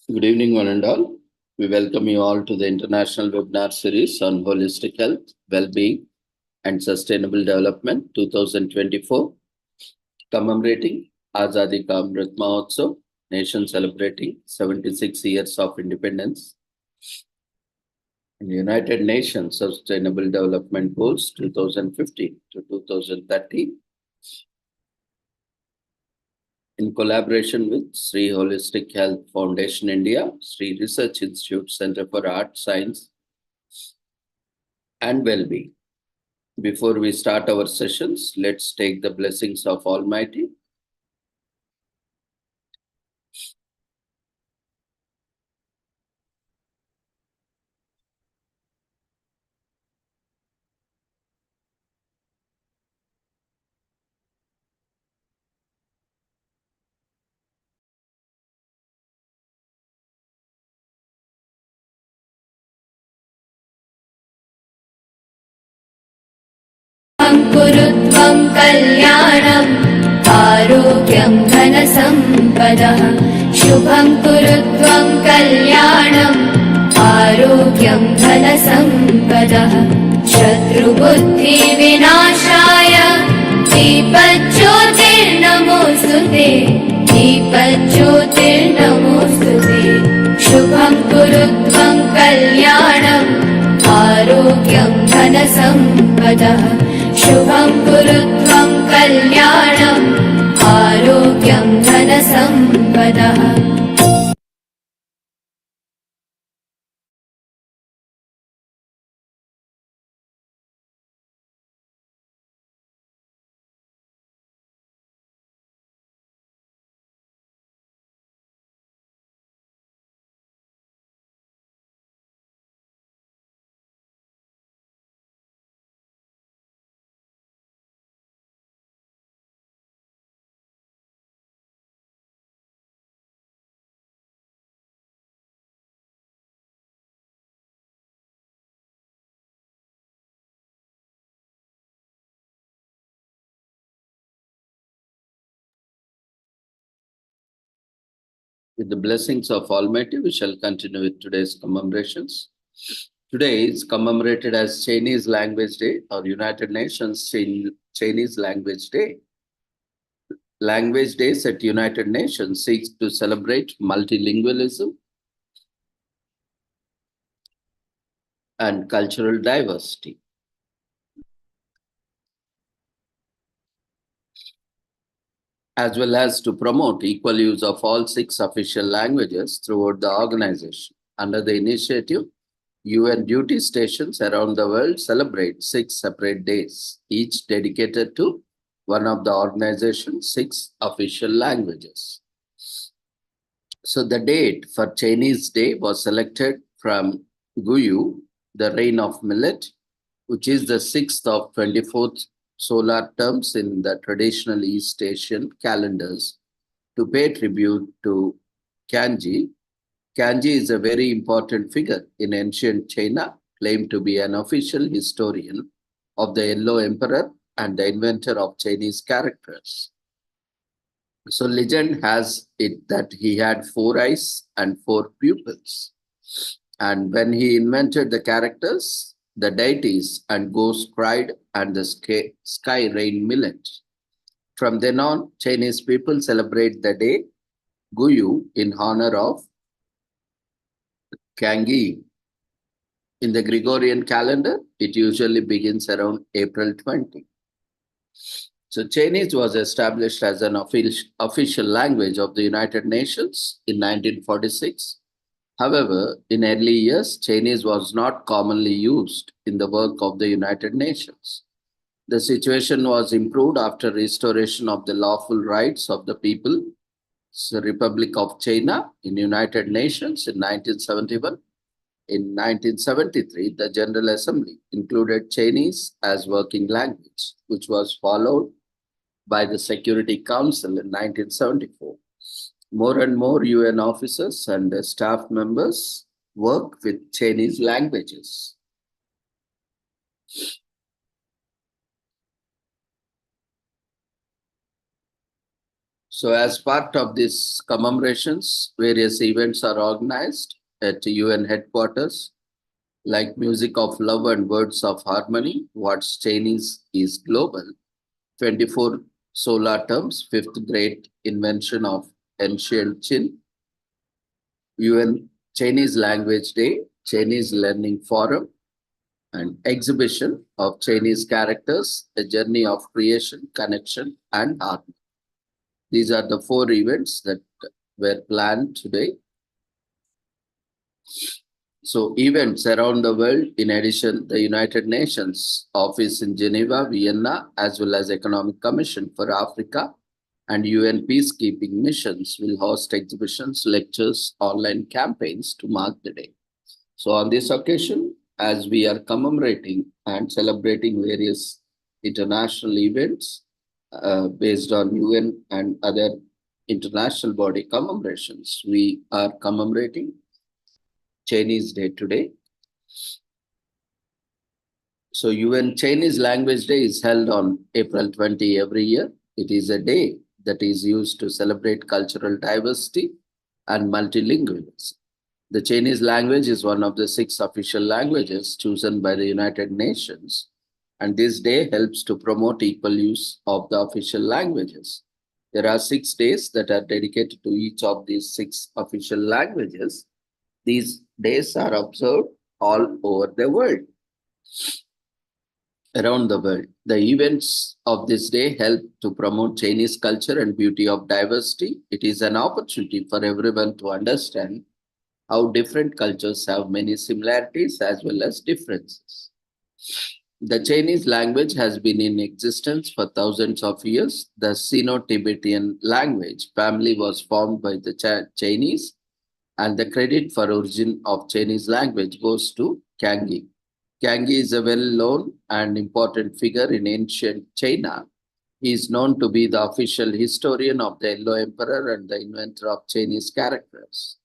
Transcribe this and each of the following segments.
Good evening, one and all. We welcome you all to the international webinar series on holistic health, well-being, and sustainable development 2024, commemorating Azadi Ka Amrit Mahotsav, nation celebrating 76 years of independence. In the United Nations Sustainable Development Goals 2015 to 2030, in collaboration with Sri Holistic Health Foundation India, Sri Research Institute Center for Art, Science, and Well-being. Before we start our sessions, let's take the blessings of Almighty. कुरुत्वं कल्याणम् आरोग्यं धनसम्पदः शुभं कुरुत्वं कल्याणम् आरोग्यं धनसम्पदः शत्रुबुद्धिविनाशाय दीपज्योतिर्नमोऽस्तुते दीपज्योतिर्नमोऽस्तुते शुभं कुरुत्वं कल्याणम् आरोग्यं धनसम्पदः शुभं कुरुत्वं कल्याणम् आरोग्यं धनसम्पदः With the blessings of Almighty, we shall continue with today's commemorations. Today is commemorated as Chinese Language Day or United Nations Chinese Language Day. Language Days at United Nations seeks to celebrate multilingualism and cultural diversity. As well as to promote equal use of all 6 official languages throughout the organization. Under the initiative, UN duty stations around the world celebrate 6 separate days, each dedicated to one of the organization's 6 official languages. So the date for Chinese Day was selected from Guyu, the rain of millet, which is the 6th of 24th solar terms in the traditional East Asian calendars, to pay tribute to Kanji. Kanji is a very important figure in ancient China, claimed to be an official historian of the Yellow Emperor and the inventor of Chinese characters. So legend has it that he had 4 eyes and 4 pupils. And when he invented the characters, the deities and ghosts cried and the sky rained millet. From then on, Chinese people celebrate the day Guyu in honor of Kangi. In the Gregorian calendar, it usually begins around April 20. So Chinese was established as an official language of the United Nations in 1946. However, in early years, Chinese was not commonly used in the work of the United Nations. The situation was improved after restoration of the lawful rights of the People's Republic of China in United Nations in 1971. In 1973, the General Assembly included Chinese as working language, which was followed by the Security Council in 1974. More and more UN officers and staff members work with Chinese languages. So, as part of these commemorations, various events are organized at UN headquarters, like Music of Love and Words of Harmony, What's Chinese is Global, 24 solar terms, fifth great invention of ancient Qin, UN Chinese Language Day, Chinese Learning Forum, and exhibition of Chinese characters, a journey of creation, connection, and harmony. These are the four events that were planned today. So, events around the world, in addition, the United Nations office in Geneva, Vienna, as well as Economic Commission for Africa and UN peacekeeping missions will host exhibitions, lectures, online campaigns to mark the day. So, on this occasion, as we are commemorating and celebrating various international events based on UN and other international body commemorations, we are commemorating Chinese Day today. So, UN Chinese Language Day is held on April 20 every year. It is a day that is used to celebrate cultural diversity and multilingualism. The Chinese language is one of the 6 official languages chosen by the United Nations, and this day helps to promote equal use of the official languages. There are 6 days that are dedicated to each of these 6 official languages. These days are observed all over the world, around the world. The events of this day help to promote Chinese culture and beauty of diversity. It is an opportunity for everyone to understand how different cultures have many similarities as well as differences. The Chinese language has been in existence for thousands of years. The Sino-Tibetan language family was formed by the Chinese, and the credit for origin of Chinese language goes to Kangi. Kangi is a well-known and important figure in ancient China. He is known to be the official historian of the Yellow Emperor and the inventor of Chinese characters.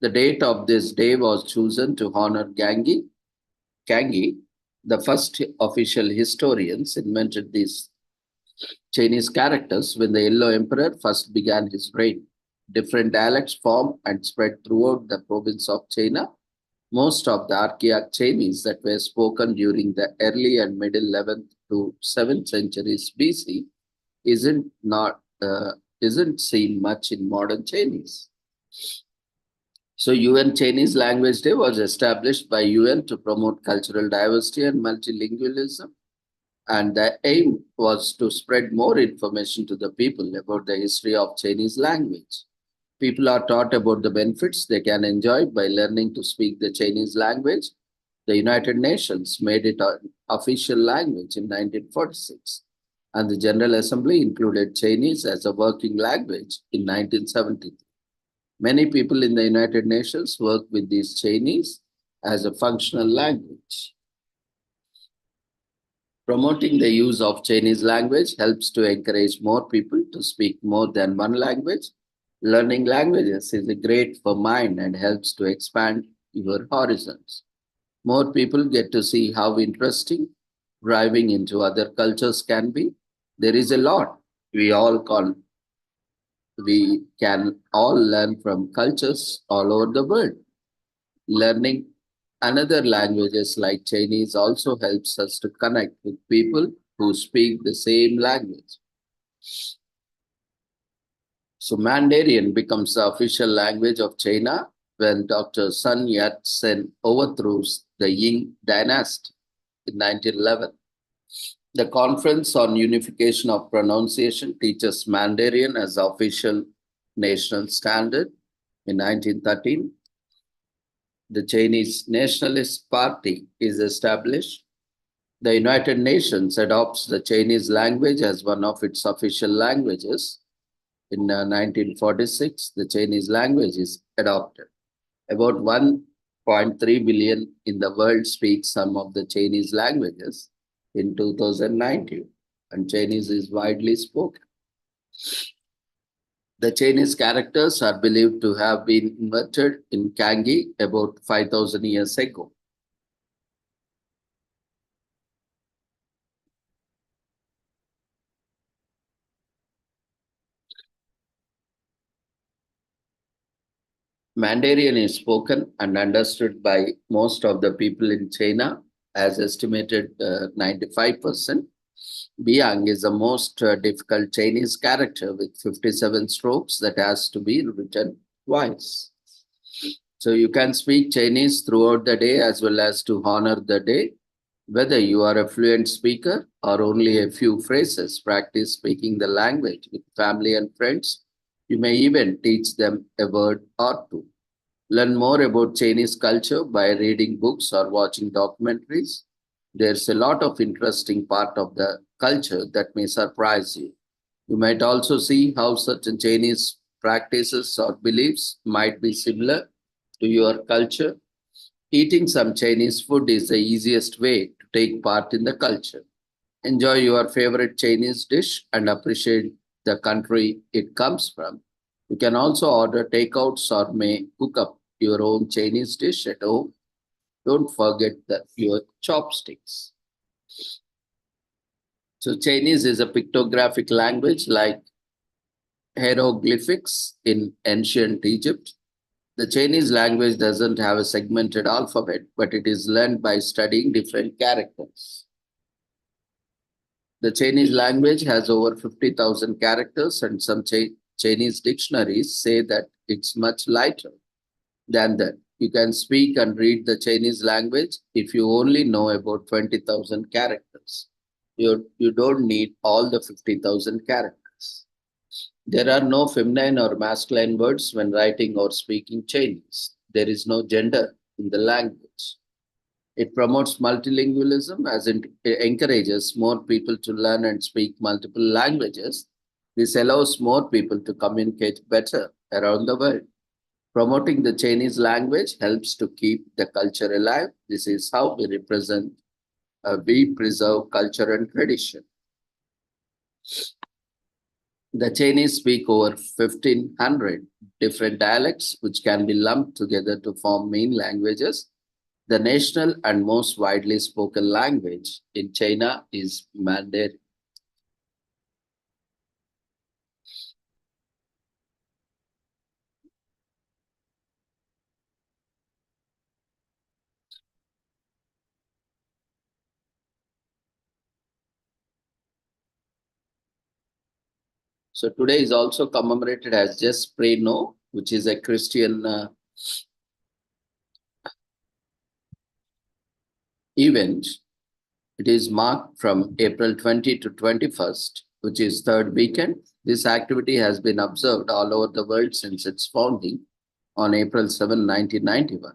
The date of this day was chosen to honor Kangi, the first official historians invented these Chinese characters when the Yellow Emperor first began his reign. Different dialects formed and spread throughout the province of China. Most of the archaic Chinese that were spoken during the early and middle 11th to 7th centuries BC isn't seen much in modern Chinese. So, UN Chinese Language Day was established by UN to promote cultural diversity and multilingualism. And the aim was to spread more information to the people about the history of Chinese language. People are taught about the benefits they can enjoy by learning to speak the Chinese language. The United Nations made it an official language in 1946, and the General Assembly included Chinese as a working language in 1973. Many people in the United Nations work with these Chinese as a functional language. Promoting the use of Chinese language helps to encourage more people to speak more than one language. Learning languages is great for mind and helps to expand your horizons. More people get to see how interesting driving into other cultures can be. There is a lot we can all learn from cultures all over the world. Learning another languages like Chinese also helps us to connect with people who speak the same language. So Mandarin becomes the official language of China when Dr. Sun Yat-sen overthrows the Ying dynasty in 1911. The Conference on Unification of Pronunciation teaches Mandarin as the official national standard in 1913. The Chinese Nationalist Party is established. The United Nations adopts the Chinese language as one of its official languages. In 1946, the Chinese language is adopted. About 1.3 billion in the world speak some of the Chinese languages in 2019, and Chinese is widely spoken. The Chinese characters are believed to have been invented in Kangi about 5,000 years ago. Mandarin is spoken and understood by most of the people in China, as estimated 95%. Biang is the most difficult Chinese character with 57 strokes that has to be written twice. So you can speak Chinese throughout the day as well as to honor the day. Whether you are a fluent speaker or only a few phrases, practice speaking the language with family and friends. You may even teach them a word or two. Learn more about Chinese culture by reading books or watching documentaries. There's a lot of interesting part of the culture that may surprise you. You might also see how certain Chinese practices or beliefs might be similar to your culture. Eating some Chinese food is the easiest way to take part in the culture. Enjoy your favorite Chinese dish and appreciate the country it comes from. You can also order takeouts or may cook up your own Chinese dish at home. Don't forget your chopsticks. So Chinese is a pictographic language like hieroglyphics in ancient Egypt. The Chinese language doesn't have a segmented alphabet, but it is learned by studying different characters. The Chinese language has over 50,000 characters, and some Chinese dictionaries say that it's much lighter than that. You can speak and read the Chinese language if you only know about 20,000 characters. You don't need all the 50,000 characters. There are no feminine or masculine words when writing or speaking Chinese. There is no gender in the language. It promotes multilingualism as it encourages more people to learn and speak multiple languages. This allows more people to communicate better around the world. Promoting the Chinese language helps to keep the culture alive. This is how we preserve culture and tradition. The Chinese speak over 1,500 different dialects, which can be lumped together to form main languages. The national and most widely spoken language in China is Mandarin. So today is also commemorated as Just Pray No, which is a Christian event. It is marked from April 20 to 21st, which is third weekend. This activity has been observed all over the world since its founding on April 7, 1991.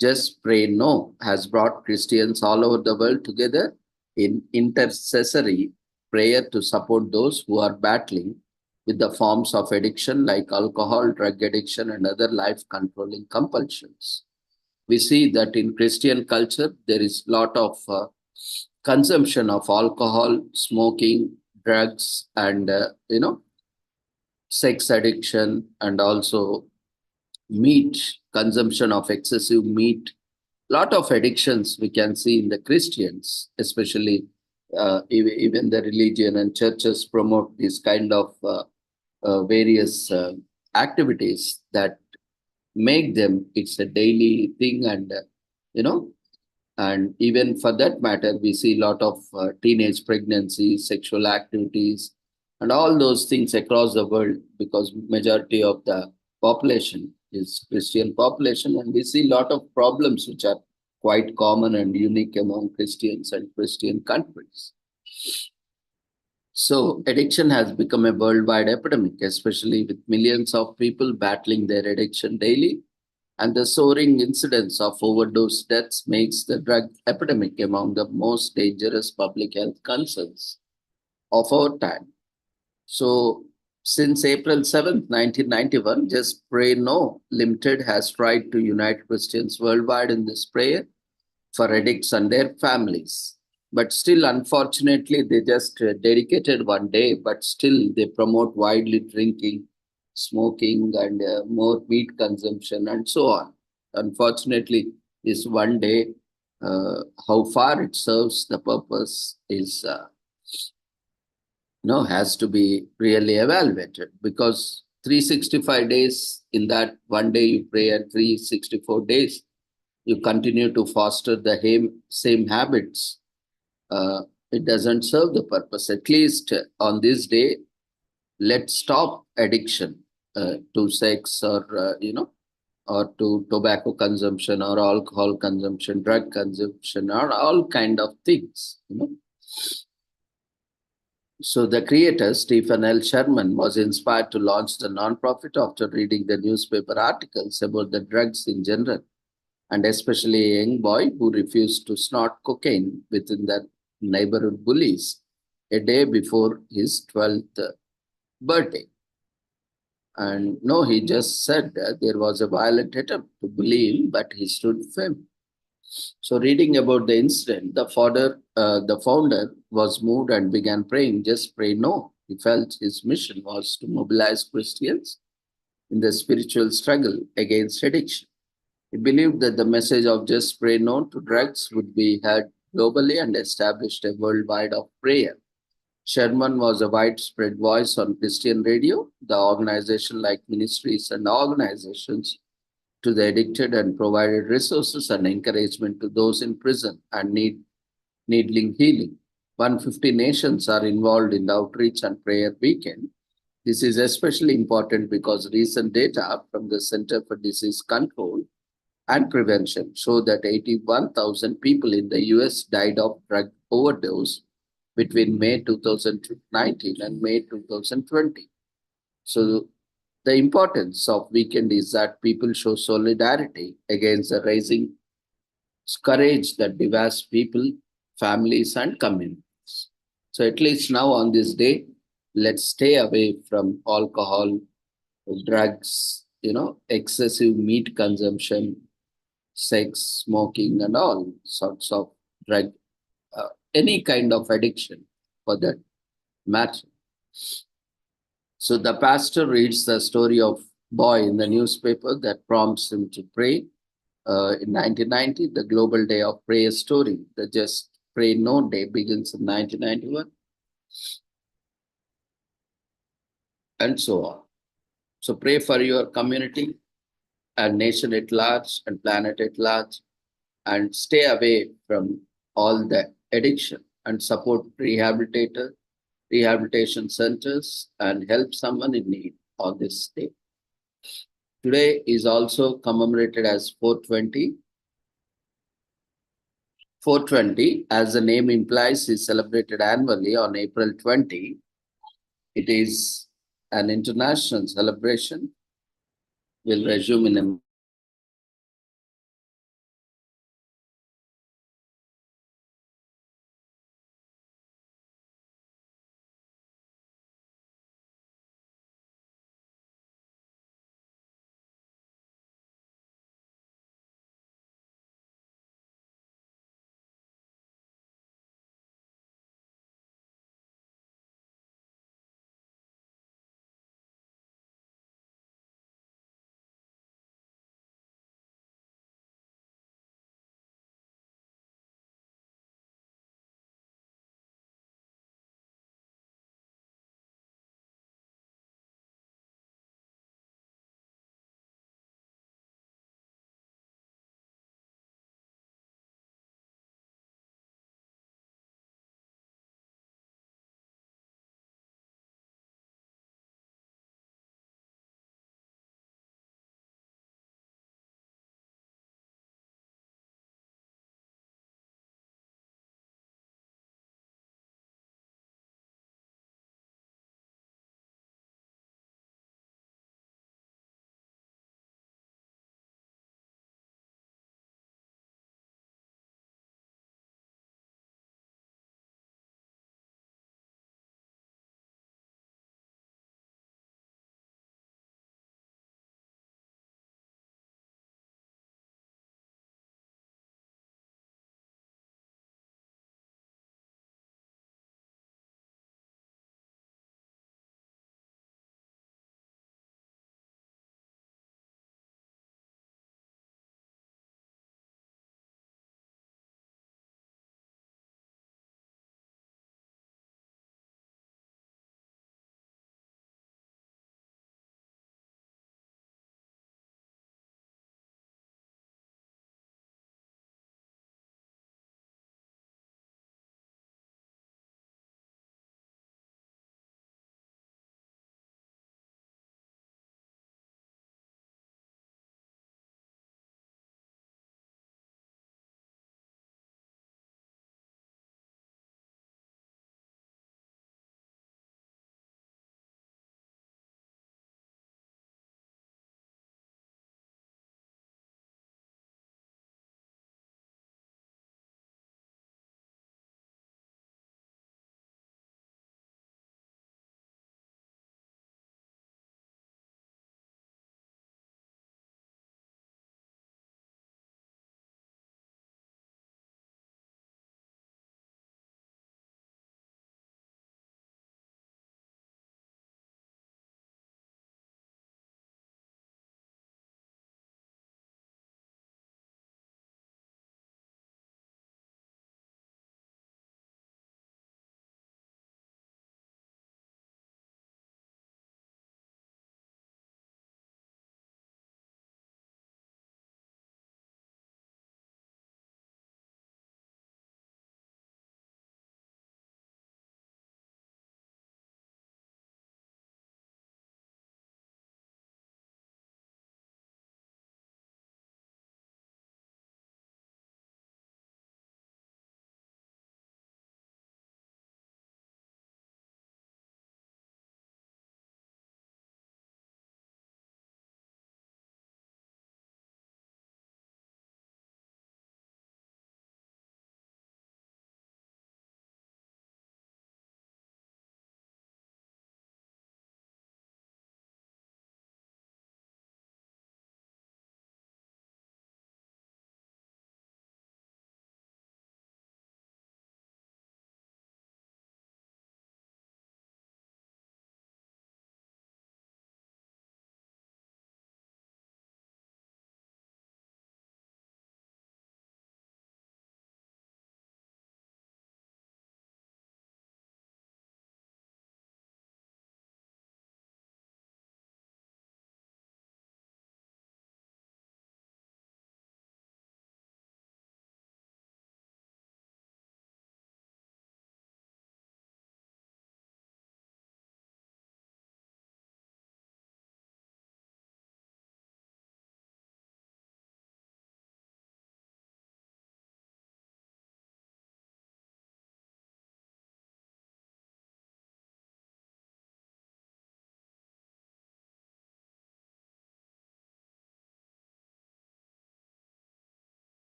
Just Pray No has brought Christians all over the world together in intercessory prayer to support those who are battling with the forms of addiction like alcohol, drug addiction, and other life controlling compulsions. We see that in Christian culture, there is a lot of consumption of alcohol, smoking, drugs, and sex addiction, and also meat consumption of excessive meat. Lot of addictions we can see in the Christians, especially even the religion and churches promote these kind of various activities that make them it's a daily thing, and you know and even for that matter we see a lot of teenage pregnancies, sexual activities, and all those things across the world, because majority of the population is Christian population, and we see a lot of problems which are quite common and unique among Christians and Christian countries. So addiction has become a worldwide epidemic, especially with millions of people battling their addiction daily, and the soaring incidence of overdose deaths makes the drug epidemic among the most dangerous public health concerns of our time. So, since April 7th, 1991, Just Pray No Limited has tried to unite Christians worldwide in this prayer for addicts and their families. But still, unfortunately, they just dedicated one day, but still they promote widely drinking, smoking, and more meat consumption, and so on. Unfortunately, this one day, how far it serves the purpose is has to be really evaluated, because 365 days, in that one day you pray, and 364 days you continue to foster the same habits, uh, it doesn't serve the purpose. At least on this day, let's stop addiction to sex, or or to tobacco consumption, or alcohol consumption, drug consumption, or all kind of things. So the creator, Stephen L. Sherman, was inspired to launch the nonprofit after reading the newspaper articles about the drugs in general, and especially a young boy who refused to snort cocaine within the neighborhood bullies a day before his 12th birthday. And no, he just said that there was a violent attempt to bully him, but he stood firm. So, reading about the incident, the founder was moved and began praying, just pray no. He felt his mission was to mobilize Christians in the spiritual struggle against addiction. He believed that the message of just pray no to drugs would be heard globally and established a worldwide of prayer. Sherman was a widespread voice on Christian radio. The organization, like ministries and organizations, to the addicted, and provided resources and encouragement to those in prison and needing healing. 150 nations are involved in the outreach and prayer weekend. This is especially important because recent data from the Center for Disease Control and Prevention show that 81,000 people in the US died of drug overdose between May 2019 and May 2020. So the importance of weekend is that people show solidarity against the rising scourge that devastates people, families, and communities. So at least now on this day, let's stay away from alcohol, drugs, excessive meat consumption, sex, smoking, and all sorts of drug, any kind of addiction for that matter. So the pastor reads the story of boy in the newspaper that prompts him to pray. In 1990, the Global Day of Prayer story, the Just Pray No Day, begins in 1991, and so on. So pray for your community and nation at large and planet at large, and stay away from all the addiction, and support rehabilitation centers, and help someone in need on this day. Today is also commemorated as 420. 420, as the name implies, is celebrated annually on April 20. It is an international celebration. Will resume in a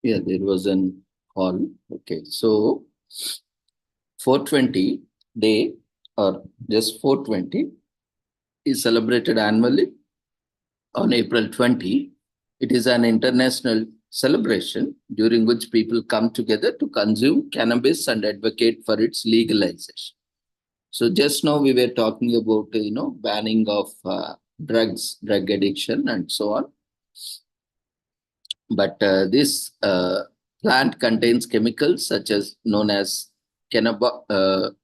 Yeah, there was an call. Okay, so 420 day or just 420 is celebrated annually on April 20. It is an international celebration during which people come together to consume cannabis and advocate for its legalization. So just now we were talking about banning of drugs, drug addiction, and so on. But this plant contains chemicals such as known as cannabinoids.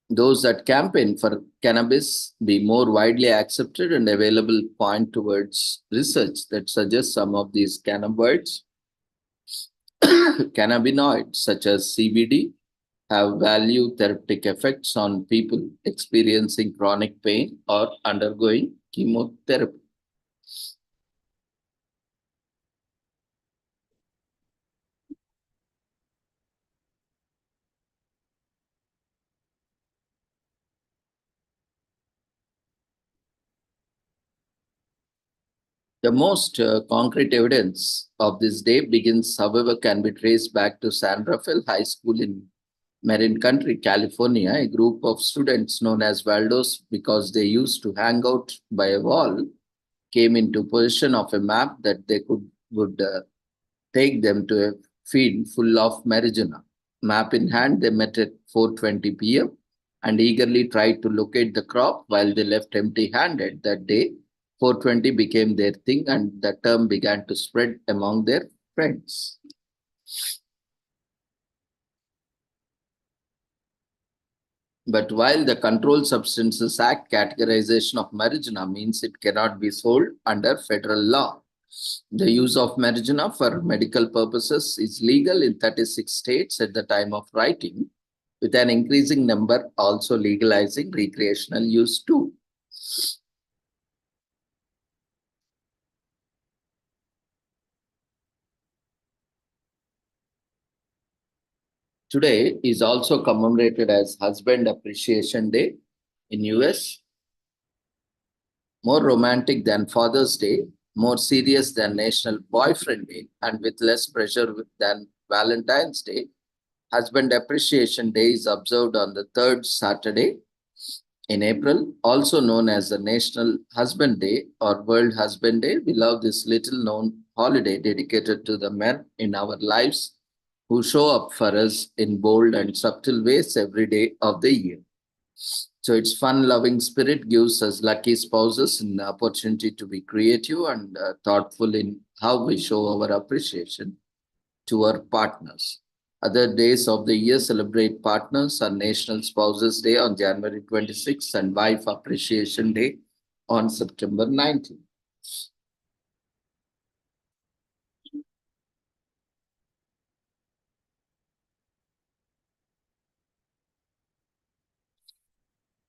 Those that campaign for cannabis be more widely accepted and available point towards research that suggests some of these cannabinoids such as CBD have value therapeutic effects on people experiencing chronic pain or undergoing chemotherapy. The most concrete evidence of this day begins, however, can be traced back to San Rafael High School in Marin County, California. A group of students known as Waldos, because they used to hang out by a wall, came into possession of a map that they would take them to a field full of marijuana. Map in hand, they met at 4:20 p.m. and eagerly tried to locate the crop while they left empty-handed. That day, 420 became their thing, and the term began to spread among their friends. But while the Controlled Substances Act categorization of marijuana means it cannot be sold under federal law, the use of marijuana for medical purposes is legal in 36 states at the time of writing, with an increasing number also legalizing recreational use too. Today is also commemorated as Husband Appreciation Day in US, more romantic than Father's Day, more serious than National Boyfriend Day, and with less pressure than Valentine's Day. Husband Appreciation Day is observed on the third Saturday in April, also known as the National Husband Day or World Husband Day. We love this little known holiday dedicated to the men in our lives who show up for us in bold and subtle ways every day of the year. So its fun-loving spirit gives us lucky spouses an opportunity to be creative and thoughtful in how we show our appreciation to our partners. Other days of the year celebrate partners are National Spouses Day on January 26th and Wife Appreciation Day on September 19th.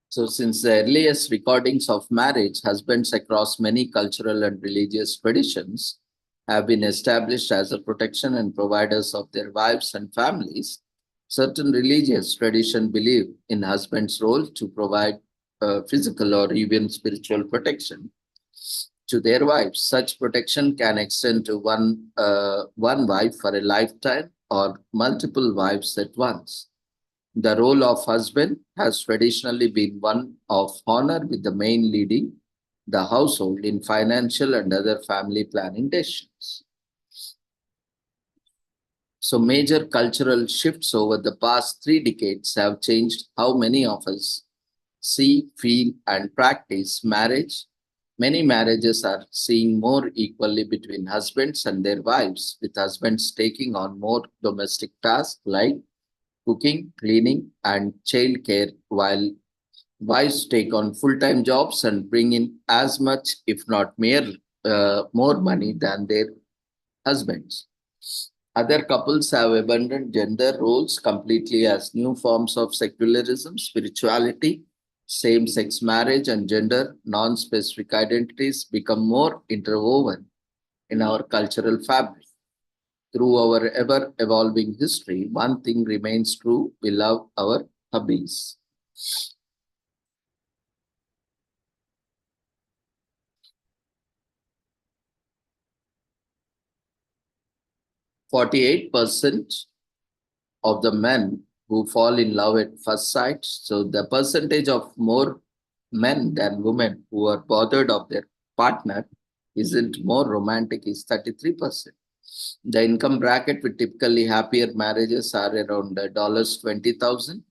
So, since the earliest recordings of marriage, husbands across many cultural and religious traditions have been established as a protection and providers of their wives and families. Certain religious traditions believe in husband's role to provide physical or even spiritual protection to their wives. Such protection can extend to one wife for a lifetime or multiple wives at once. The role of husband has traditionally been one of honor, with the main leading the household in financial and other family planning decisions. So, major cultural shifts over the past 3 decades have changed how many of us see, feel, and practice marriage. Many marriages are seeing more equally between husbands and their wives, with husbands taking on more domestic tasks like cooking, cleaning, and child care, while wives take on full-time jobs and bring in as much, if not more money than their husbands. Other couples have abandoned gender roles completely as new forms of secularism, spirituality, same-sex marriage, and gender non-specific identities become more interwoven in our cultural fabric. Through our ever evolving history, one thing remains true: we love our hobbies. 48% of the men who fall in love at first sight. So the percentage of more men than women who are bothered of their partner isn't more romantic is 33%. The income bracket with typically happier marriages are around dollars 20,000.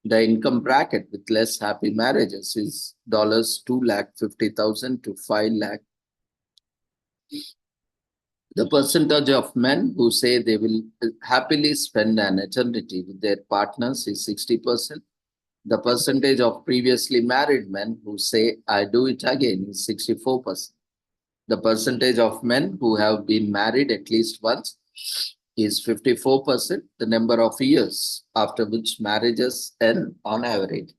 The income bracket with less happy marriages is dollars 2,50,000 to 5 lakh. The percentage of men who say they will happily spend an eternity with their partners is 60%. The percentage of previously married men who say I do it again is 64%. The percentage of men who have been married at least once is 54%, the number of years after which marriages end on average.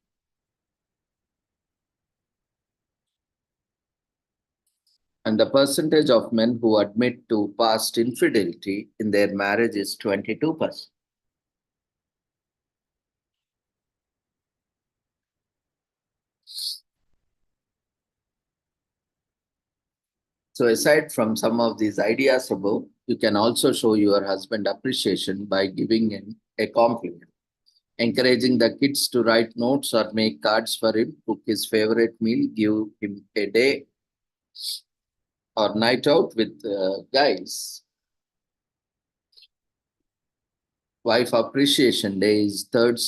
And the percentage of men who admit to past infidelity in their marriage is 22%. So, aside from some of these ideas above, you can also show your husband appreciation by giving him a compliment, encouraging the kids to write notes or make cards for him, cook his favorite meal, give him a day or night out with guys. Wife Appreciation Day is third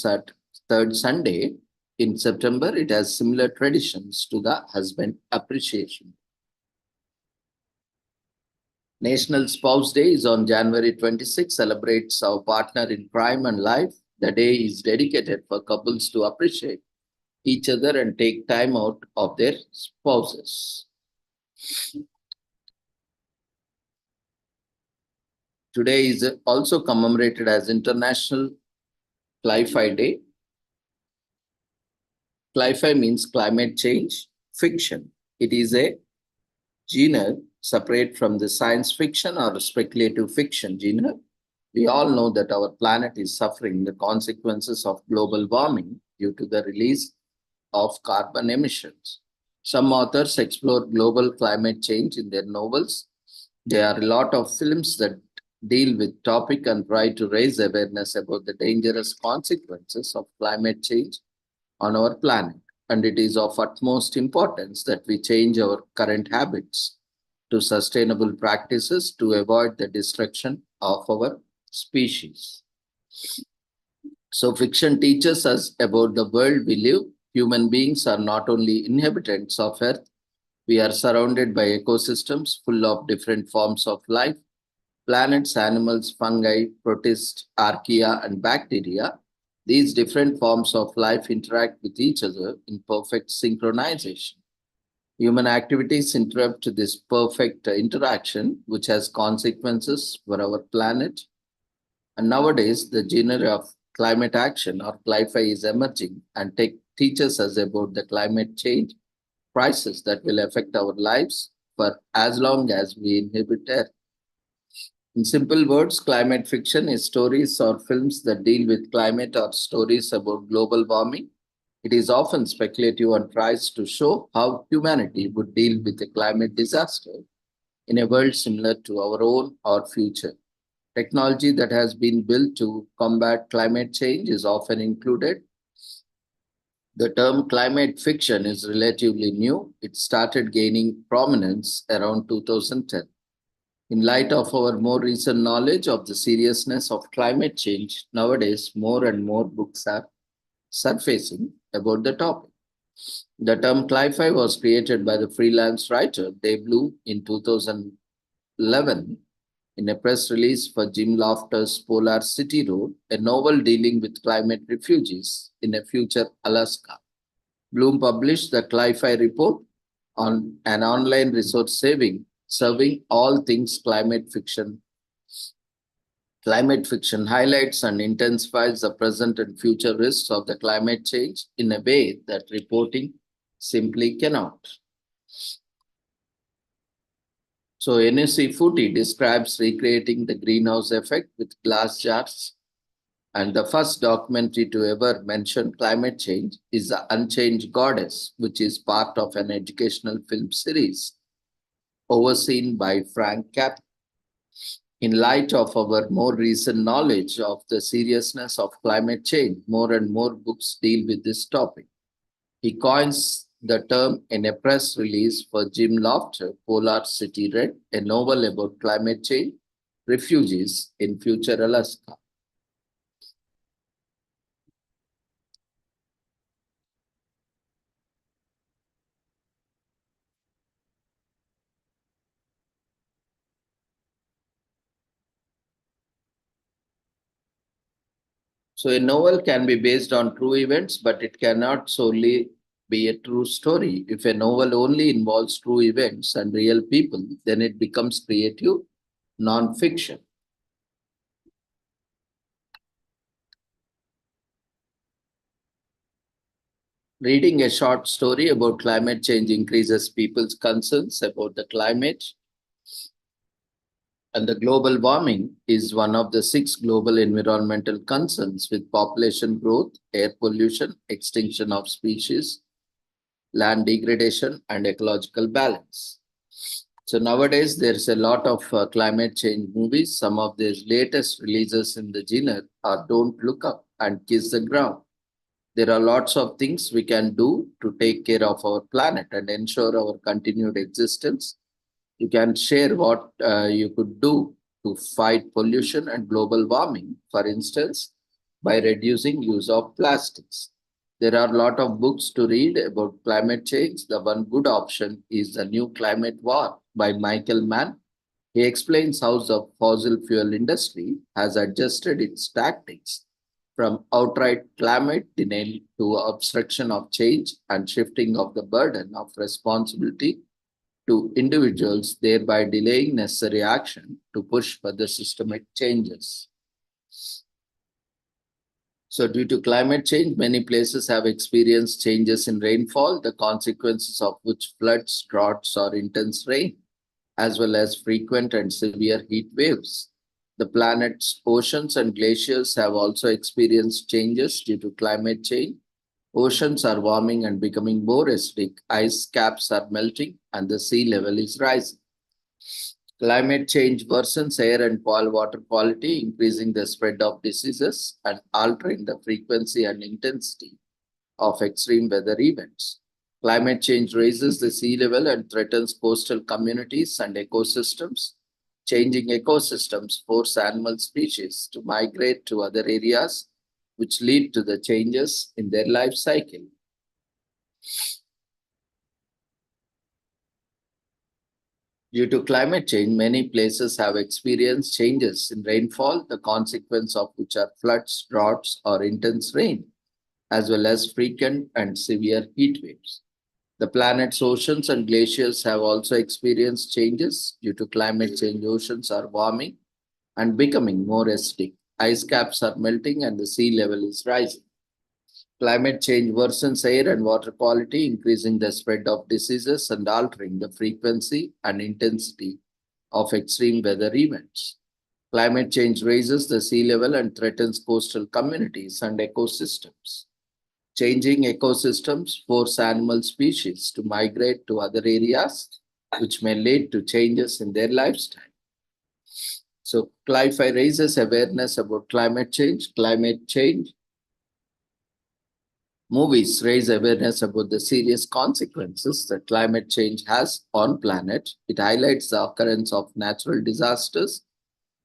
Sunday in September. It has similar traditions to the husband appreciation. National Spouse Day is on January 26, celebrates our partner in crime and life. The day is dedicated for couples to appreciate each other and take time out of their spouses. Today is also commemorated as International Cli-Fi Day. Cli-Fi means climate change fiction. It is a genre separate from the science fiction or speculative fiction genre. We all know that our planet is suffering the consequences of global warming due to the release of carbon emissions. Some authors explore global climate change in their novels. There are a lot of films that deal with topic and try to raise awareness about the dangerous consequences of climate change on our planet. And it is of utmost importance that we change our current habits to sustainable practices to avoid the destruction of our species. So, fiction teaches us about the world we live. Human beings are not only inhabitants of Earth, we are surrounded by ecosystems full of different forms of life. Planets, animals, fungi, protists, archaea, and bacteria. These different forms of life interact with each other in perfect synchronization. Human activities interrupt this perfect interaction, which has consequences for our planet. And nowadays, the genre of climate action or cli-fi is emerging and teaches us about the climate change crisis that will affect our lives for as long as we inhabit Earth. In simple words, climate fiction is stories or films that deal with climate or stories about global warming. It is often speculative and tries to show how humanity would deal with a climate disaster in a world similar to our own or future. Technology that has been built to combat climate change is often included. The term climate fiction is relatively new. It started gaining prominence around 2010. In light of our more recent knowledge of the seriousness of climate change, nowadays more and more books are surfacing about the topic. The term cli-fi was created by the freelance writer Dave Blue in 2011 in a press release for Jim Loftus' Polar City Road, a novel dealing with climate refugees in a future Alaska. Bloom published the Cli-Fi report on an online resource serving all things climate fiction. Climate fiction highlights and intensifies the present and future risks of the climate change in a way that reporting simply cannot. So NSC Footy describes recreating the greenhouse effect with glass jars. And the first documentary to ever mention climate change is The Unchanged Goddess, which is part of an educational film series overseen by Frank Capra. In light of our more recent knowledge of the seriousness of climate change, more and more books deal with this topic. He coins the term in a press release for Jim Lofter, Polar City Red, a novel about climate change, refugees in future Alaska. So a novel can be based on true events, but it cannot solely be a true story. If a novel only involves true events and real people, then it becomes creative non-fiction. Reading a short story about climate change increases people's concerns about the climate, and the global warming is one of the 6 global environmental concerns, with population growth, air pollution, extinction of species, land degradation, and ecological balance. So nowadays, there's a lot of climate change movies. Some of these latest releases in the genre are Don't Look Up and Kiss the Ground. There are lots of things we can do to take care of our planet and ensure our continued existence. You can share what you could do to fight pollution and global warming, for instance, by reducing use of plastics. There are a lot of books to read about climate change. The one good option is The New Climate War by Michael Mann. He explains how the fossil fuel industry has adjusted its tactics from outright climate denial to obstruction of change and shifting of the burden of responsibility to individuals, thereby delaying necessary action to push for the systemic changes. So, due to climate change, many places have experienced changes in rainfall, the consequences of which floods, droughts, or intense rain, as well as frequent and severe heat waves. The planet's oceans and glaciers have also experienced changes due to climate change. Oceans are warming and becoming more acidic, ice caps are melting, and the sea level is rising. Climate change worsens air and water quality, increasing the spread of diseases and altering the frequency and intensity of extreme weather events. Climate change raises the sea level and threatens coastal communities and ecosystems. Changing ecosystems force animal species to migrate to other areas, which lead to the changes in their life cycle. Due to climate change, many places have experienced changes in rainfall, the consequence of which are floods, droughts, or intense rain, as well as frequent and severe heat waves. The planet's oceans and glaciers have also experienced changes due to climate change. Oceans are warming and becoming more acidic. Ice caps are melting and the sea level is rising. Climate change worsens air and water quality, increasing the spread of diseases and altering the frequency and intensity of extreme weather events. Climate change raises the sea level and threatens coastal communities and ecosystems. Changing ecosystems force animal species to migrate to other areas, which may lead to changes in their lifestyle. So, Cli-Fi raises awareness about climate change. Climate change movies raise awareness about the serious consequences that climate change has on planet. It highlights the occurrence of natural disasters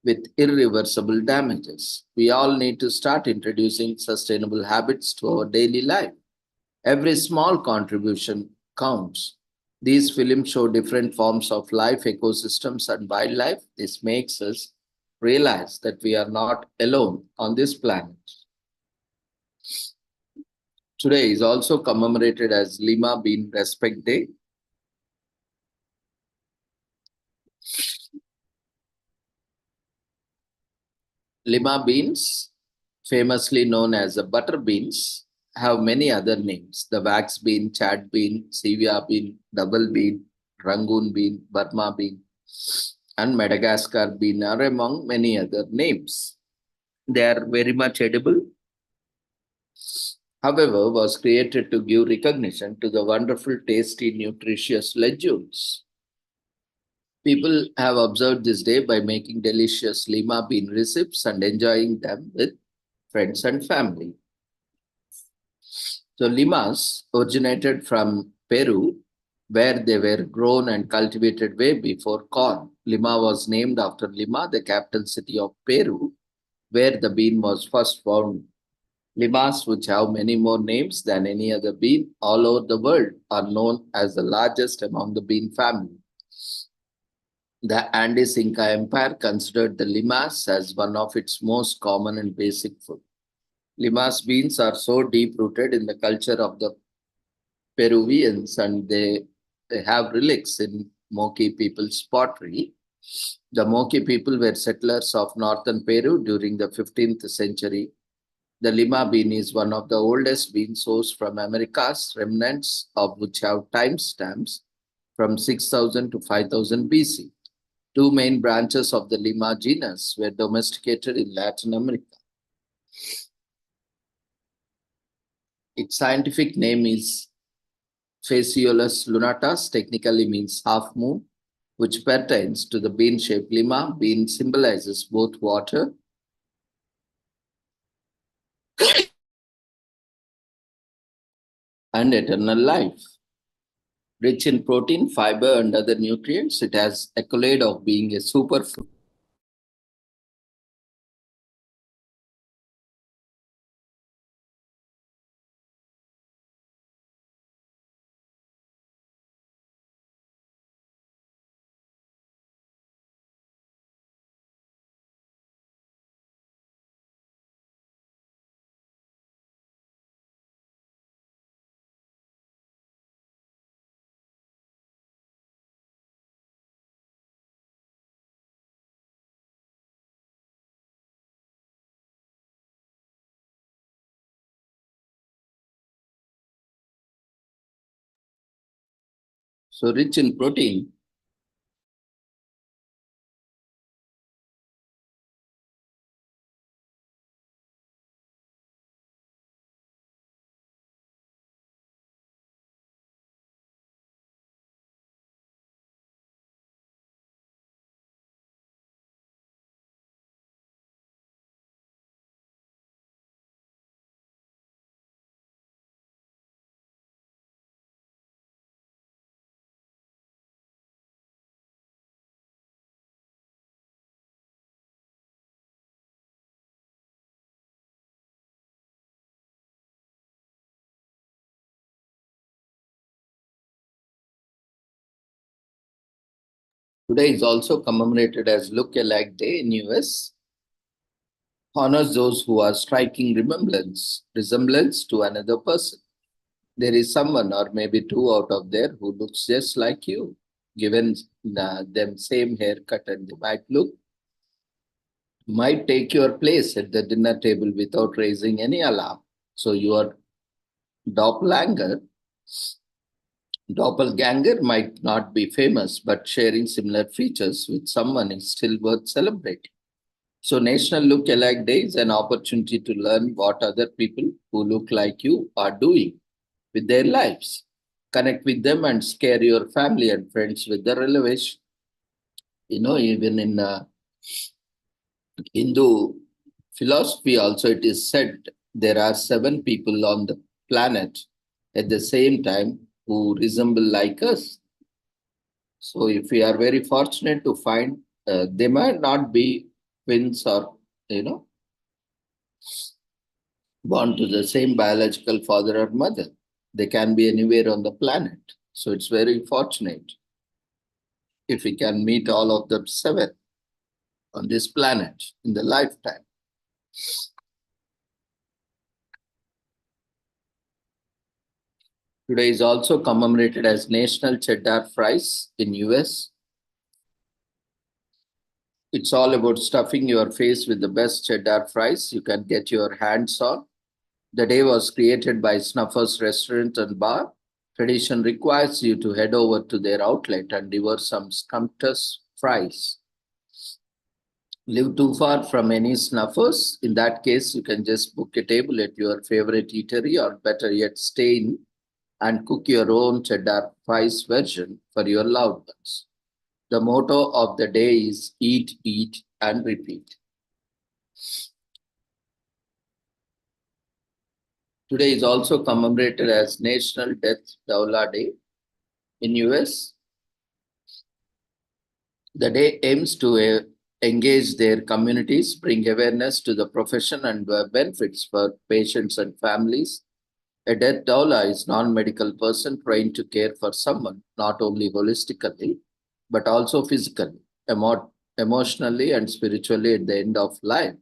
with irreversible damages. We all need to start introducing sustainable habits to our daily life. Every small contribution counts. These films show different forms of life, ecosystems, and wildlife. This makes us realize that we are not alone on this planet. Today is also commemorated as Lima Bean Respect Day. Lima beans, famously known as the butter beans, have many other names. The wax bean, chat bean, Sevia bean, double bean, Rangoon bean, Burma bean, and Madagascar bean are among many other names. They are very much edible, however, was created to give recognition to the wonderful, tasty, nutritious legumes. People have observed this day by making delicious lima bean recipes and enjoying them with friends and family. So, limas originated from Peru, where they were grown and cultivated way before corn. Lima was named after Lima, the capital city of Peru, where the bean was first found. Limas, which have many more names than any other bean all over the world, are known as the largest among the bean family. The Andes Inca Empire considered the limas as one of its most common and basic food. Limas beans are so deep rooted in the culture of the Peruvians and they have relics in Moqui people's pottery. The Moqui people were settlers of northern Peru during the 15th century. The Lima bean is one of the oldest bean sourced from Americas, remnants of which have timestamps from 6000 to 5000 BC. Two main branches of the Lima genus were domesticated in Latin America. Its scientific name is Phaseolus lunatus, technically means half moon, which pertains to the bean-shaped lima. Bean symbolizes both water and eternal life. Rich in protein, fiber, and other nutrients, it has accolade of being a superfood. So rich in protein, today is also commemorated as Look-alike Day in US. Honors those who are striking resemblance to another person. There is someone or maybe two out of there who looks just like you. Given them same haircut and they might take your place at the dinner table without raising any alarm. So your doppelganger, doppelganger might not be famous, but sharing similar features with someone is still worth celebrating. So National Look Alike Day is an opportunity to learn what other people who look like you are doing with their lives. Connect with them and scare your family and friends with the relevation. Even in Hindu philosophy, also it is said there are 7 people on the planet at the same time who resemble like us. So if we are very fortunate to find, they might not be twins or, you know, born to the same biological father or mother. They can be anywhere on the planet. So it's very fortunate if we can meet all of the 7 on this planet in the lifetime. Today is also commemorated as National Cheddar Fries in US. It's all about stuffing your face with the best cheddar fries you can get your hands on. The day was created by Snuffers Restaurant and Bar. Tradition requires you to head over to their outlet and devour some scrumptious fries. Live too far from any Snuffers? In that case, you can just book a table at your favorite eatery, or better yet, stay in and cook your own cheddar fries version for your loved ones. The motto of the day is eat, eat, and repeat. Today is also commemorated as National Death Doula Day. In US, the day aims to engage their communities, bring awareness to the profession and benefits for patients and families. A death doula is non-medical person trained to care for someone not only holistically but also physically, emotionally, and spiritually at the end of life.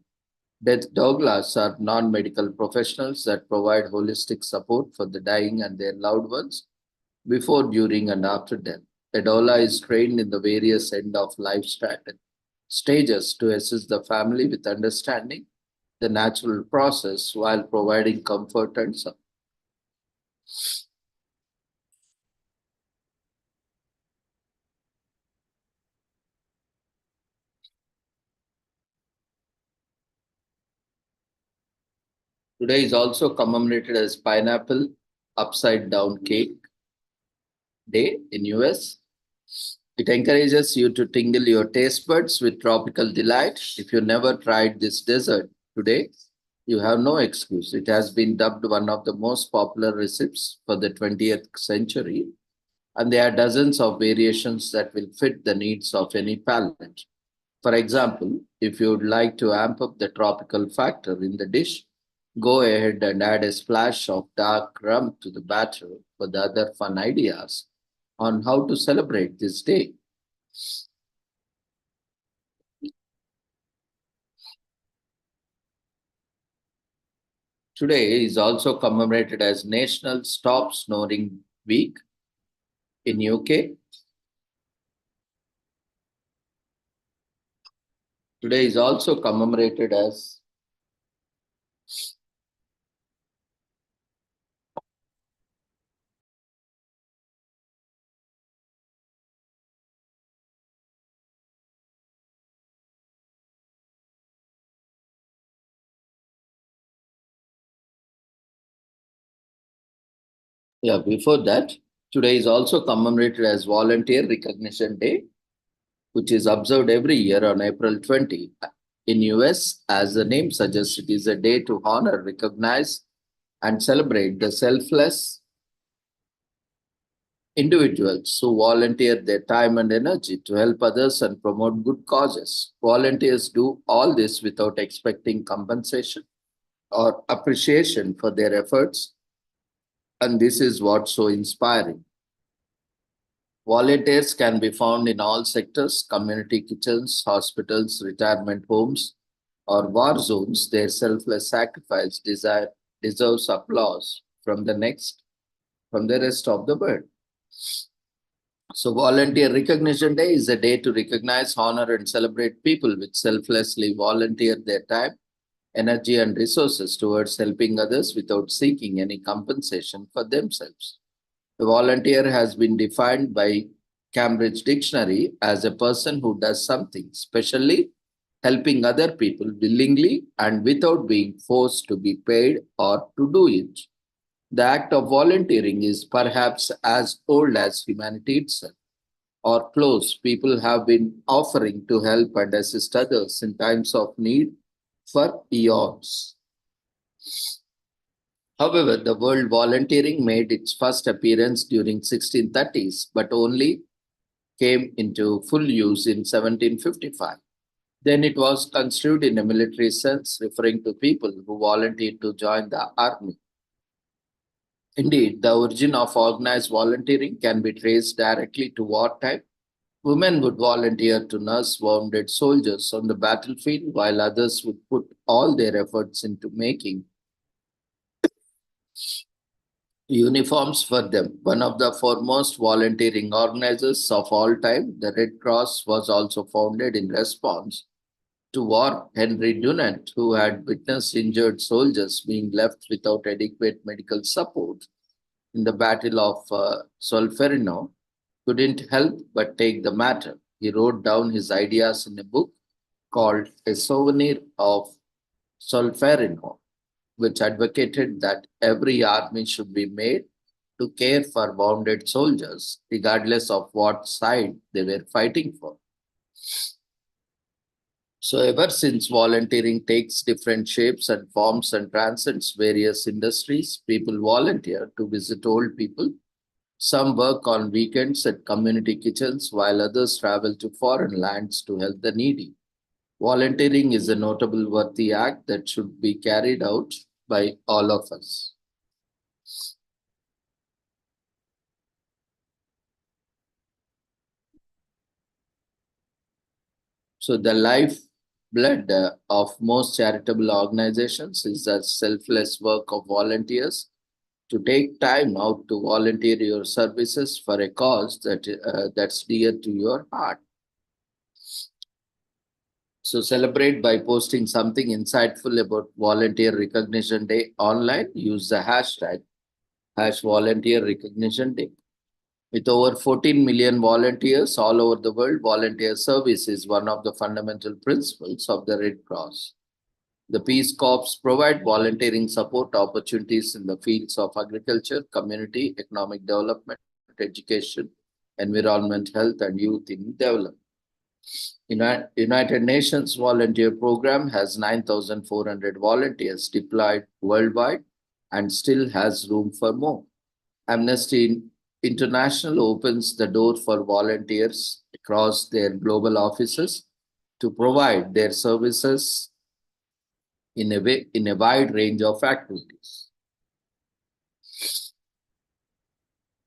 Death doulas are non-medical professionals that provide holistic support for the dying and their loved ones before, during, and after death. A doula is trained in the various end of life stages to assist the family with understanding the natural process while providing comfort and support. Today is also commemorated as Pineapple Upside Down Cake Day in US. It encourages you to tingle your taste buds with tropical delight. If you never tried this dessert today, you have no excuse. It has been dubbed one of the most popular recipes for the 20th century, and there are dozens of variations that will fit the needs of any palate. For example, if you would like to amp up the tropical factor in the dish, go ahead and add a splash of dark rum to the batter for the other fun ideas on how to celebrate this day. Today is also commemorated as National Stop Snoring Week in UK. Today is also commemorated as before that, today is also commemorated as Volunteer Recognition Day, which is observed every year on April 20. In US, as the name suggests, it is a day to honor, recognize, and celebrate the selfless individuals who volunteer their time and energy to help others and promote good causes. Volunteers do all this without expecting compensation or appreciation for their efforts, and this is what's so inspiring. Volunteers can be found in all sectors: community kitchens, hospitals, retirement homes, or war zones. Their selfless sacrifice deserves applause from the rest of the world. So, Volunteer Recognition Day is a day to recognize, honor, and celebrate people which selflessly volunteer their time, energy, and resources towards helping others without seeking any compensation for themselves. A volunteer has been defined by Cambridge Dictionary as a person who does something, specially helping other people willingly and without being forced to be paid or to do it. The act of volunteering is perhaps as old as humanity itself, or close. People have been offering to help and assist others in times of need for eons. However, the word volunteering made its first appearance during 1630s, but only came into full use in 1755. Then it was construed in a military sense, referring to people who volunteered to join the army. Indeed, the origin of organized volunteering can be traced directly to wartime. Women would volunteer to nurse wounded soldiers on the battlefield, while others would put all their efforts into making uniforms for them. One of the foremost volunteering organizers of all time, the Red Cross, was also founded in response to war. Henry Dunant, who had witnessed injured soldiers being left without adequate medical support in the Battle of Solferino, couldn't help but take the matter. He wrote down his ideas in a book called A Souvenir of Solferino, which advocated that every army should be made to care for wounded soldiers, regardless of what side they were fighting for. So, ever since volunteering takes different shapes and forms and transcends various industries, people volunteer to visit old people. Some work on weekends at community kitchens, while others travel to foreign lands to help the needy. Volunteering is a notable worthy act that should be carried out by all of us. So, the lifeblood of most charitable organizations is the selfless work of volunteers to take time out to volunteer your services for a cause that's dear to your heart. So celebrate by posting something insightful about Volunteer Recognition Day online. Use the hashtag #Volunteer Recognition Day. With over 14 million volunteers all over the world, volunteer service is one of the fundamental principles of the Red Cross. The Peace Corps provide volunteering support opportunities in the fields of agriculture, community, economic development, education, environment, health, and youth in development. United Nations Volunteer Program has 9,400 volunteers deployed worldwide and still has room for more. Amnesty International opens the door for volunteers across their global offices to provide their services in a wide range of activities.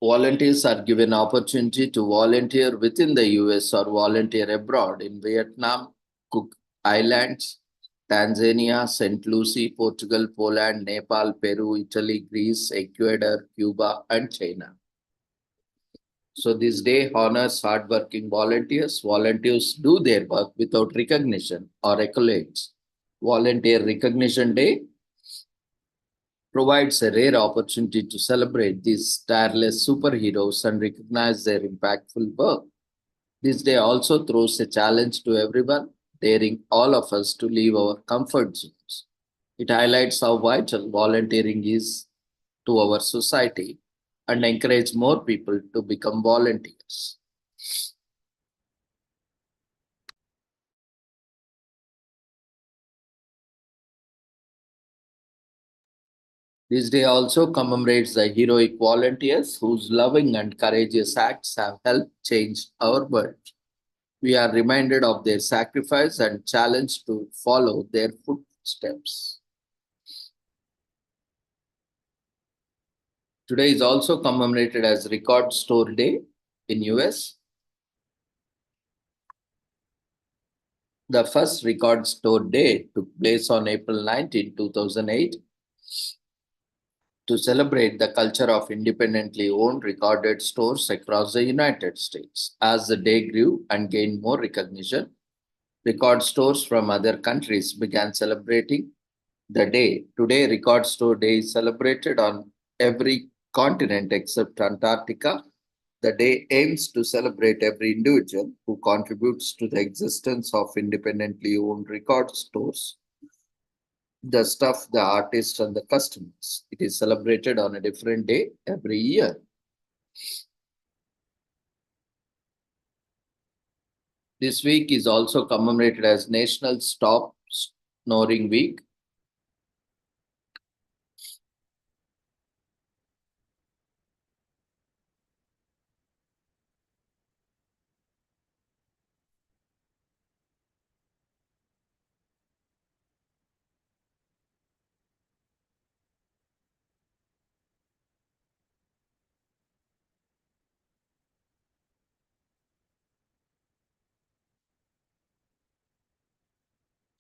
Volunteers are given opportunity to volunteer within the US or volunteer abroad in Vietnam, Cook Islands, Tanzania, St. Lucie, Portugal, Poland, Nepal, Peru, Italy, Greece, Ecuador, Cuba, and China. So this day honors hardworking volunteers. Volunteers do their work without recognition or accolades. Volunteer Recognition Day provides a rare opportunity to celebrate these tireless superheroes and recognize their impactful work. This day also throws a challenge to everyone, daring all of us to leave our comfort zones. It highlights how vital volunteering is to our society and encourage more people to become volunteers. This day also commemorates the heroic volunteers whose loving and courageous acts have helped change our world. We are reminded of their sacrifice and challenged to follow their footsteps. Today is also commemorated as Record Store Day in US. The first Record Store Day took place on April 19, 2008 to celebrate the culture of independently owned recorded stores across the United States. As the day grew and gained more recognition, record stores from other countries began celebrating the day. Today, Record Store Day is celebrated on every continent except Antarctica. The day aims to celebrate every individual who contributes to the existence of independently owned record stores, the staff, the artists, and the customers. It is celebrated on a different day every year. This week is also commemorated as National Stop Snoring Week.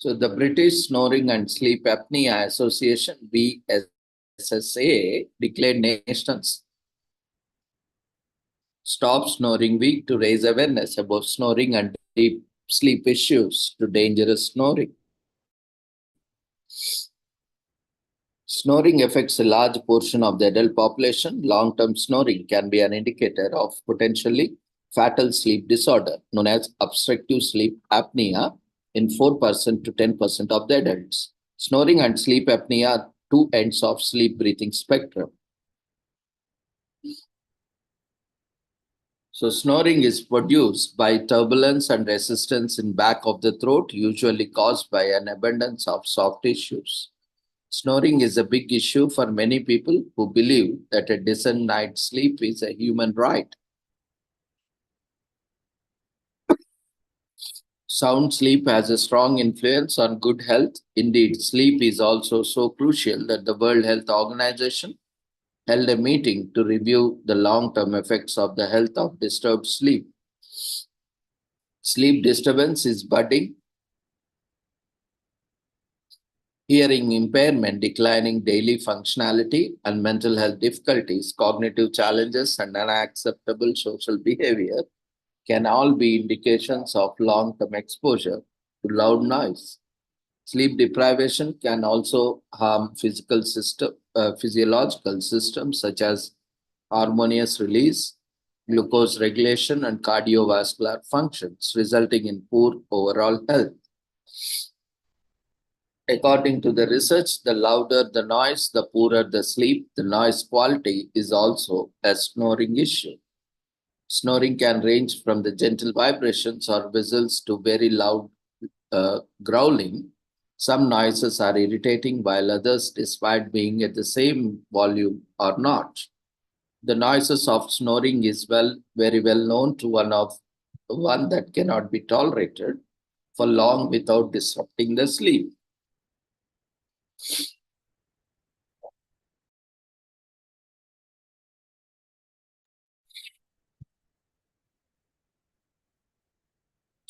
So the British Snoring and Sleep Apnea Association, BSSA, declared National Stop Snoring Week to raise awareness about snoring and deep sleep issues to dangerous snoring. Snoring affects a large portion of the adult population. Long-term snoring can be an indicator of potentially fatal sleep disorder known as obstructive sleep apnea in 4% to 10% of the adults. Snoring and sleep apnea are two ends of sleep breathing spectrum. So snoring is produced by turbulence and resistance in back of the throat, usually caused by an abundance of soft tissues. Snoring is a big issue for many people who believe that a decent night's sleep is a human right. Sound sleep has a strong influence on good health. Indeed, sleep is also so crucial that the World Health Organization held a meeting to review the long-term effects of the health of disturbed sleep. Sleep disturbance is budding, hearing impairment, declining daily functionality, and mental health difficulties, cognitive challenges, and unacceptable social behavior can all be indications of long-term exposure to loud noise. Sleep deprivation can also harm physiological systems such as harmonious release, glucose regulation, and cardiovascular functions, resulting in poor overall health. According to the research, the louder the noise, the poorer the sleep. The noise quality is also a snoring issue. Snoring can range from the gentle vibrations or whistles to very loud growling. Some noises are irritating while others, despite being at the same volume, are not. The noises of snoring is very well known to one that cannot be tolerated for long without disrupting the sleep.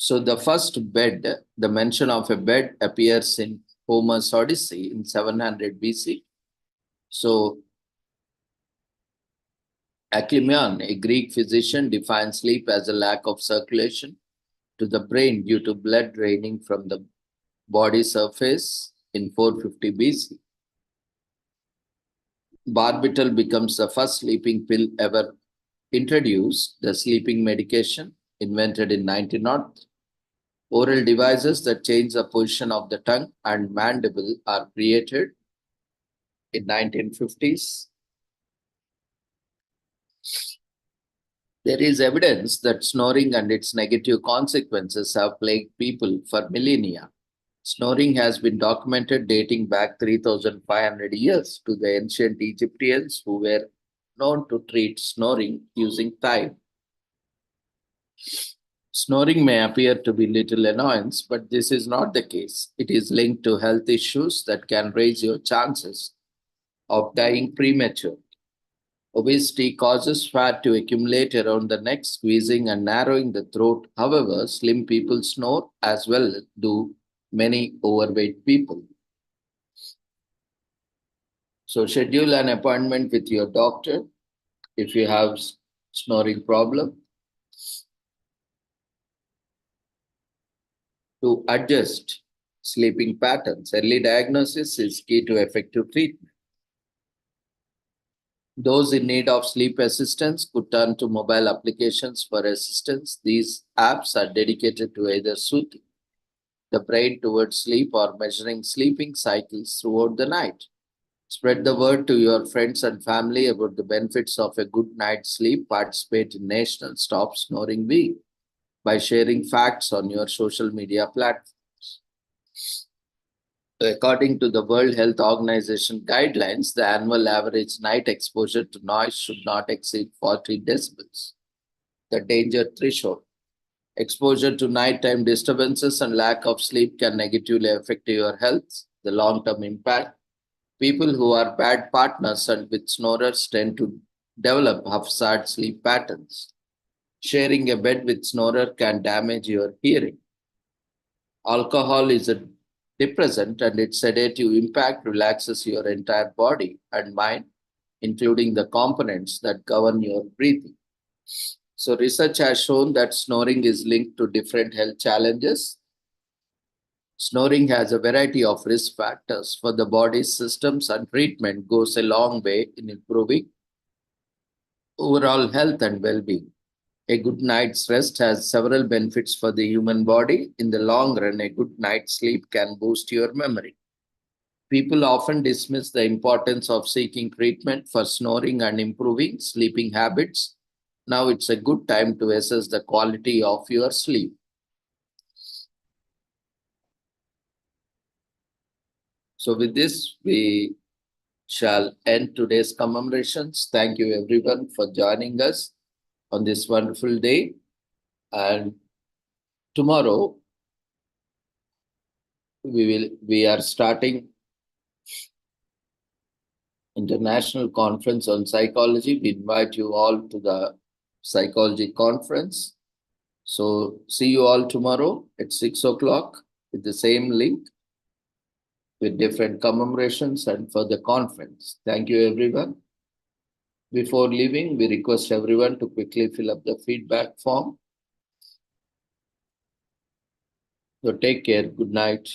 So the first bed, the mention of a bed appears in Homer's Odyssey in 700 BC. So Aclymion, a Greek physician, defines sleep as a lack of circulation to the brain due to blood draining from the body surface in 450 BC. Barbital becomes the first sleeping pill ever introduced, the sleeping medication invented in 1900. Oral devices that change the position of the tongue and mandible are created in 1950s. There is evidence that snoring and its negative consequences have plagued people for millennia. Snoring has been documented dating back 3,500 years to the ancient Egyptians who were known to treat snoring using thyme. Snoring may appear to be little annoyance, but this is not the case. It is linked to health issues that can raise your chances of dying prematurely. Obesity causes fat to accumulate around the neck, squeezing and narrowing the throat. However, slim people snore as well do many overweight people. So schedule an appointment with your doctor if you have snoring problem to adjust sleeping patterns. Early diagnosis is key to effective treatment. Those in need of sleep assistance could turn to mobile applications for assistance. These apps are dedicated to either soothing the brain towards sleep or measuring sleeping cycles throughout the night. Spread the word to your friends and family about the benefits of a good night's sleep. Participate in National Stop Snoring Week by sharing facts on your social media platforms. According to the World Health Organization guidelines, the annual average night exposure to noise should not exceed 40 decibels, the danger threshold. Exposure to nighttime disturbances and lack of sleep can negatively affect your health. The long-term impact. People who are bad partners and with snorers tend to develop hazard sleep patterns. Sharing a bed with snorer can damage your hearing. Alcohol is a depressant and its sedative impact relaxes your entire body and mind, including the components that govern your breathing. So research has shown that snoring is linked to different health challenges. Snoring has a variety of risk factors for the body's systems, and treatment goes a long way in improving overall health and well-being. A good night's rest has several benefits for the human body. In the long run, a good night's sleep can boost your memory. People often dismiss the importance of seeking treatment for snoring and improving sleeping habits. Now it's a good time to assess the quality of your sleep. So with this, we shall end today's commemorations. Thank you everyone for joining us on this wonderful day. And tomorrow we are starting International Conference on Psychology. We invite you all to the psychology conference. So see you all tomorrow at 6 o'clock with the same link with different commemorations and for the conference. Thank you, everyone. Before leaving, we request everyone to quickly fill up the feedback form. So take care. Good night.